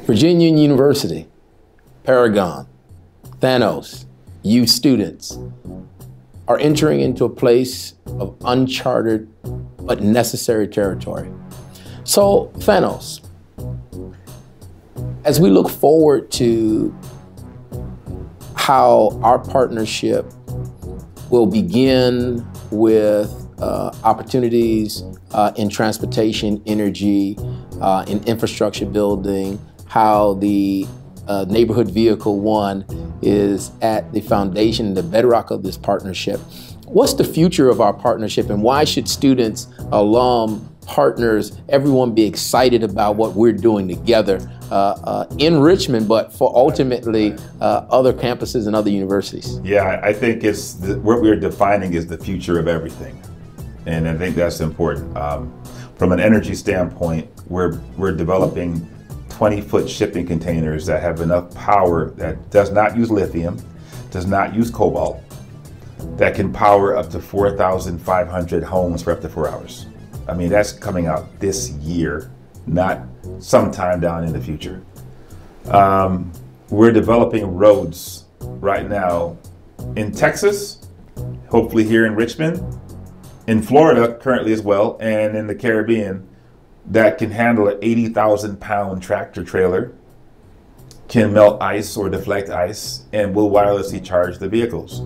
Virginia University, Paragon, Thanos, you students are entering into a place of uncharted but necessary territory. So, Thanos, as we look forward to how our partnership will begin with opportunities in transportation, energy, in infrastructure building, how the Neighborhood Vehicle 1 is at the foundation, the bedrock of this partnership. What's the future of our partnership, and why should students, alum, partners, everyone be excited about what we're doing together in Richmond, but for ultimately other campuses and other universities? Yeah, I think what we're defining is the future of everything. And I think that's important. From an energy standpoint, we're developing 20-foot shipping containers that have enough power that does not use lithium, does not use cobalt, that can power up to 4,500 homes for up to 4 hours. I mean, that's coming out this year, not sometime down in the future. We're developing roads right now in Texas, hopefully here in Richmond, in Florida currently as well, and in the Caribbean, that can handle an 80,000-pound tractor trailer, can melt ice or deflect ice, and will wirelessly charge the vehicles,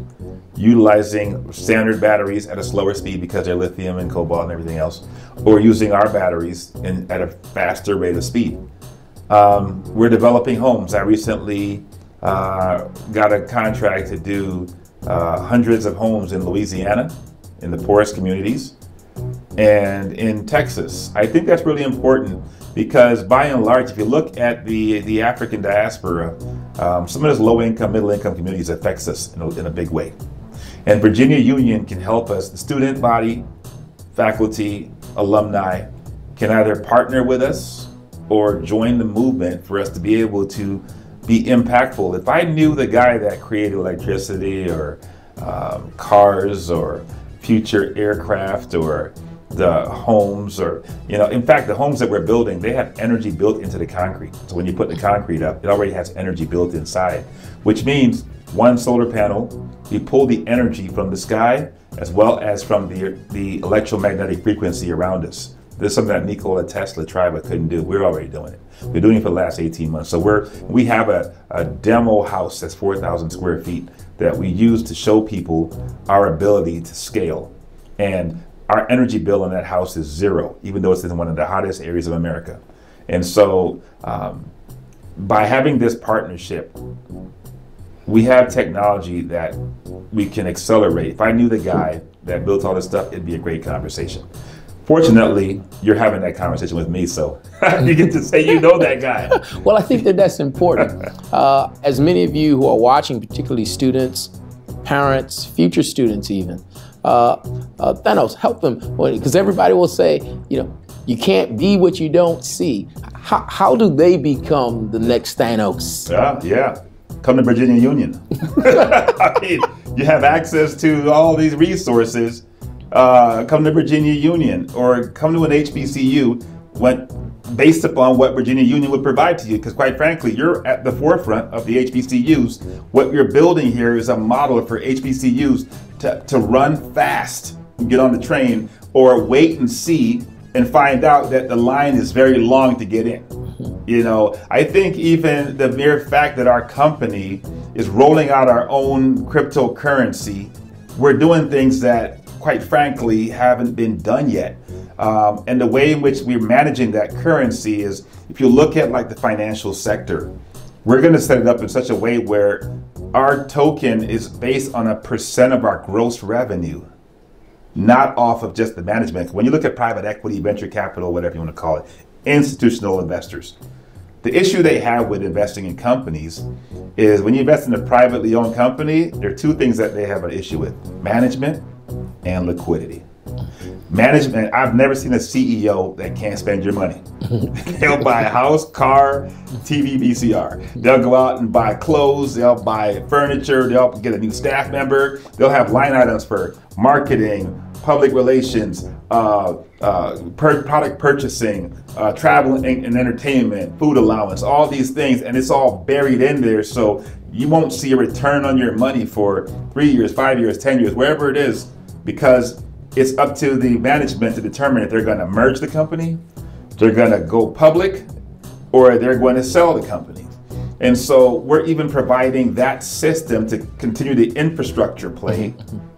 utilizing standard batteries at a slower speed because they're lithium and cobalt and everything else, or using our batteries at a faster rate of speed. We're developing homes. I recently got a contract to do hundreds of homes in Louisiana, in the poorest communities, and in Texas. I think that's really important because by and large, if you look at the African diaspora, some of those low-income, middle-income communities affects us in a big way. And Virginia Union can help us. The student body, faculty, alumni can either partner with us or join the movement for us to be able to be impactful. If I knew the guy that created electricity or cars or future aircraft or the homes, or, in fact, the homes that we're building, they have energy built into the concrete. So when you put the concrete up, it already has energy built inside, which means one solar panel, you pull the energy from the sky as well as from the electromagnetic frequency around us. This is something that Nikola Tesla tried but couldn't do. We're already doing it. We're doing it for the last 18 months. So we have a demo house that's 4,000 square feet that we use to show people our ability to scale. And our energy bill in that house is zero, even though it's in one of the hottest areas of America. And so by having this partnership, we have technology that we can accelerate. If I knew the guy that built all this stuff, it'd be a great conversation. Fortunately, you're having that conversation with me, so you get to say you know that guy. Well, I think that's important. As many of you who are watching, particularly students, parents, future students even, Thanos, help them, because everybody will say, you can't be what you don't see. How do they become the next Thanos? Yeah. Come to Virginia Union. I mean, you have access to all these resources. Come to Virginia Union or come to an HBCU based upon what Virginia Union would provide to you, because quite frankly, you're at the forefront of the HBCUs. What you're building here is a model for HBCUs to run fast and get on the train, or wait and see and find out that the line is very long to get in. I think even the mere fact that our company is rolling out our own cryptocurrency, we're doing things that, quite frankly, haven't been done yet. And the way in which we're managing that currency is, if you look at like the financial sector, we're going to set it up in such a way where our token is based on a % of our gross revenue, not off of just the management. When you look at private equity, venture capital, whatever you want to call it, institutional investors, the issue they have with investing in companies is when you invest in a privately owned company, there are two things that they have an issue with: management and liquidity. Management, I've never seen a CEO that can't spend your money. They'll buy a house, car, TV, VCR. They'll go out and buy clothes, they'll buy furniture, they'll get a new staff member, they'll have line items for marketing, public relations, product purchasing, travel and entertainment, food allowance, all these things, and it's all buried in there. So you won't see a return on your money for 3 years, 5 years, 10 years, wherever it is, because it's up to the management to determine if they're going to merge the company, they're going to go public, or they're going to sell the company. And so we're even providing that system to continue the infrastructure play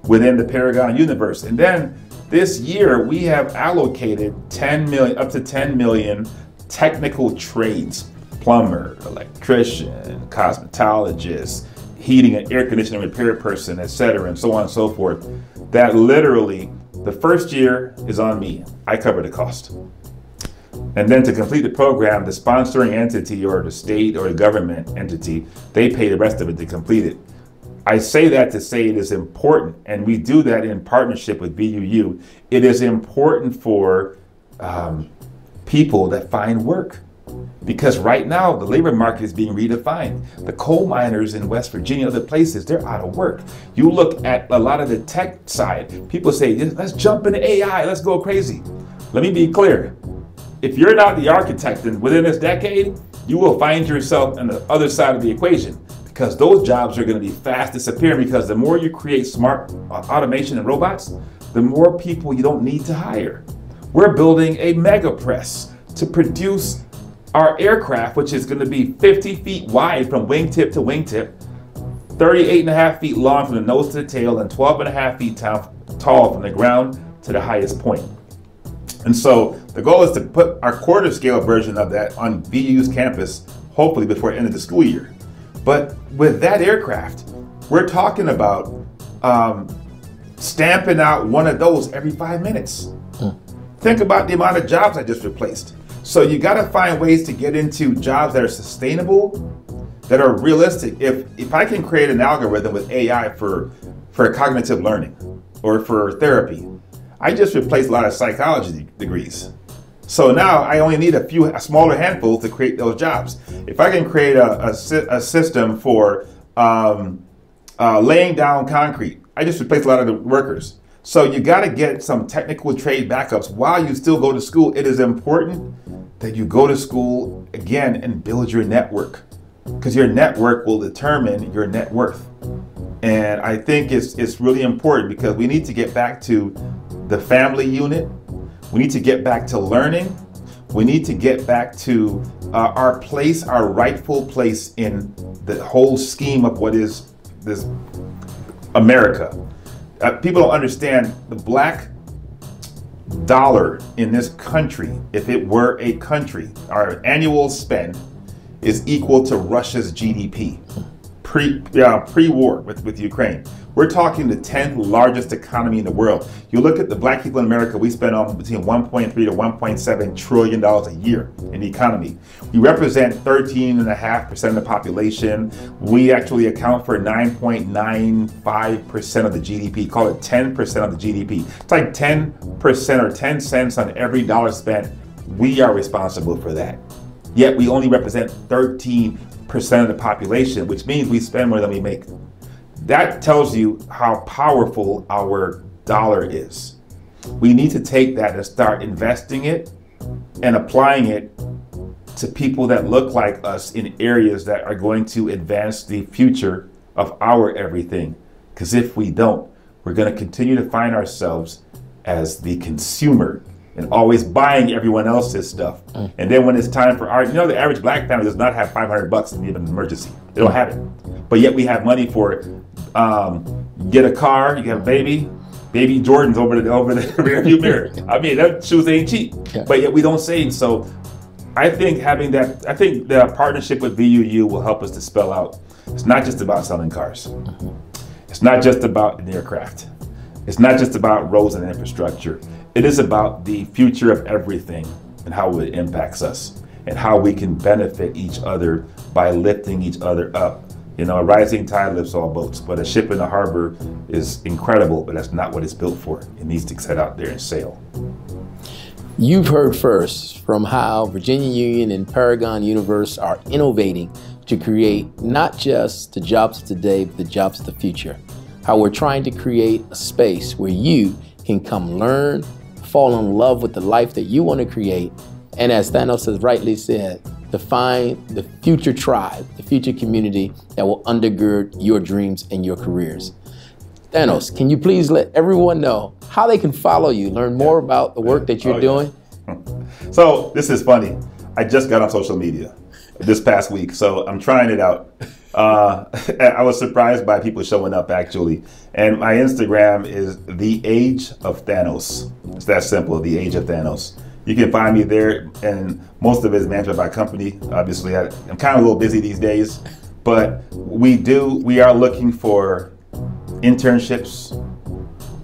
within the Paragon Universe. And then this year we have allocated 10 million, up to 10 million technical trades, plumber, electrician, cosmetologist, heating and air conditioning repair person, etc., and so on and so forth, that literally the first year is on me. I cover the cost. And then to complete the program, the sponsoring entity or the state or the government entity, they pay the rest of it to complete it. I say that to say it is important, and we do that in partnership with VUU. It is important for people that find work, because right now the labor market is being redefined. The coal miners in West Virginia and other places, they're out of work. You look at a lot of the tech side, people say, let's jump into AI, let's go crazy. Let me be clear. If you're not the architect, then within this decade, you will find yourself on the other side of the equation, because those jobs are going to be fast disappearing, because the more you create smart automation and robots, the more people you don't need to hire. We're building a mega press to produce our aircraft, which is going to be 50 feet wide from wingtip to wingtip, 38.5 feet long from the nose to the tail, and 12.5 feet tall from the ground to the highest point. And so the goal is to put our quarter scale version of that on VU's campus, hopefully before the end of the school year. But with that aircraft, we're talking about stamping out one of those every 5 minutes. Think about the amount of jobs I just replaced. So you got to find ways to get into jobs that are sustainable, that are realistic. If I can create an algorithm with AI for cognitive learning or for therapy, I just replaced a lot of psychology degrees. So now I only need a smaller handful to create those jobs. If I can create a system for laying down concrete, I just replaced a lot of the workers. So you got to get some technical trade backups while you still go to school. It is important that you go to school again and build your network, because your network will determine your net worth. And I think it's really important, because we need to get back to the family unit. We need to get back to learning. We need to get back to our place, our rightful place in the whole scheme of what is this America. People don't understand the black dollar in this country. If it were a country, our annual spend is equal to Russia's GDP pre-war with Ukraine. We're talking the 10th largest economy in the world. You look at the black people in America, we spend on between 1.3 to 1.7 trillion dollars a year in the economy. We represent 13.5% of the population. We actually account for 9.95% of the GDP. Call it 10% of the GDP. It's like 10% or 10 cents on every dollar spent. We are responsible for that. Yet we only represent 13% of the population, which means we spend more than we make. That tells you how powerful our dollar is. We need to take that and start investing it and applying it to people that look like us in areas that are going to advance the future of our everything. Because if we don't, we're going to continue to find ourselves as the consumer and always buying everyone else's stuff. And then when it's time for the average black family does not have $500 in an emergency. They don't have it. But yet we have money for get a car, you have a baby Jordan's over the rearview mirror. I mean, that shoes ain't cheap, but yet we don't save. So I think the partnership with VUU will help us to spell out. It's not just about selling cars. It's not just about an aircraft. It's not just about roads and infrastructure. It is about the future of everything and how it impacts us and how we can benefit each other by lifting each other up. You know, a rising tide lifts all boats, but a ship in the harbor is incredible, but that's not what it's built for. It needs to set out there and sail. You've heard first from how Virginia Union and Paragon Universe are innovating to create not just the jobs of today, but the jobs of the future. How we're trying to create a space where you can come learn, fall in love with the life that you want to create, and as Thanos has rightly said, to find the future tribe, the future community that will undergird your dreams and your careers. Thanos, can you please let everyone know how they can follow you, learn more about the work that you're doing? So this is funny. I just got on social media this past week, so I'm trying it out. I was surprised by people showing up actually. And my Instagram is The Age of Thanos. It's that simple, The Age of Thanos. You can find me there, and most of it is managed by company. Obviously, I'm kind of a little busy these days, but we are looking for internships.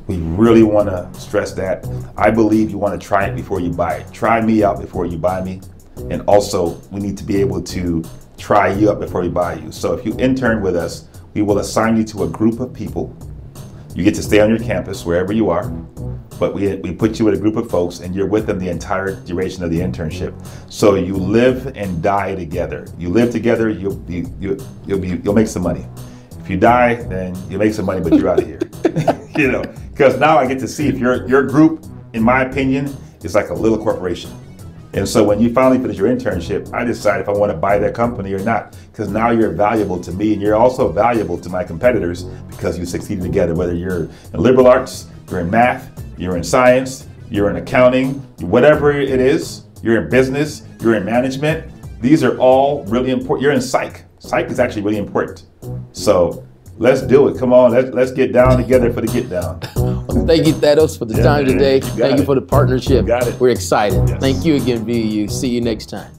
We really want to stress that. I believe you want to try it before you buy it. Try me out before you buy me. And also, we need to be able to try you out before we buy you. So if you intern with us, we will assign you to a group of people. You get to stay on your campus wherever you are, but we put you with a group of folks and you're with them the entire duration of the internship. So you live and die together. You live together, you'll make some money. If you die, then you make some money, but you're out of here. You know, because now I get to see if your group, in my opinion, is like a little corporation. And so when you finally finish your internship, I decide if I want to buy that company or not, because now you're valuable to me and you're also valuable to my competitors because you succeeded together, whether you're in liberal arts, you're in math, you're in science, you're in accounting, whatever it is, you're in business, you're in management. These are all really important. You're in psych. Psych is actually really important. So let's do it. Come on, let's get down together for the get down. Well, thank you, Thanos, for the time today. Thank you for the partnership. You got it. We're excited. Yes. Thank you again, VU. See you next time.